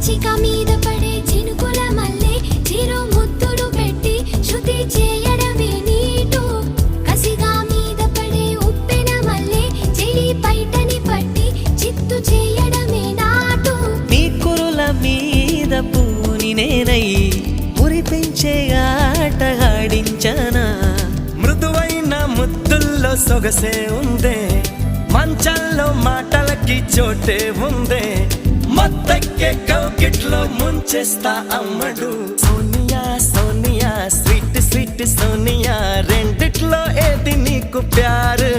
పిచ్చిక మీద పడే చినుకుల మల్లె చిరు ముద్దులు పెట్టి శృతి చేయడమే నీటు కసిగా మీద పడే ఉప్పెన మల్లె చెలి పైటని పట్టి చిత్తు చేయడమే నాటు నీ కురుల మీద పూని నేనై మురిపించే ఆట ఆడించనా మృదువైన ముద్దుల్లో సొగసే ఉందే మంచంలో మాటలకి చోటే ఉందే మత్తెక్కే కౌకిట్లో ముంచేస్తా అమ్మడు సోనియా సోనియా స్వీట్ స్వీట్ సోనియా రెండిట్లో ఏది నీకు ప్యారు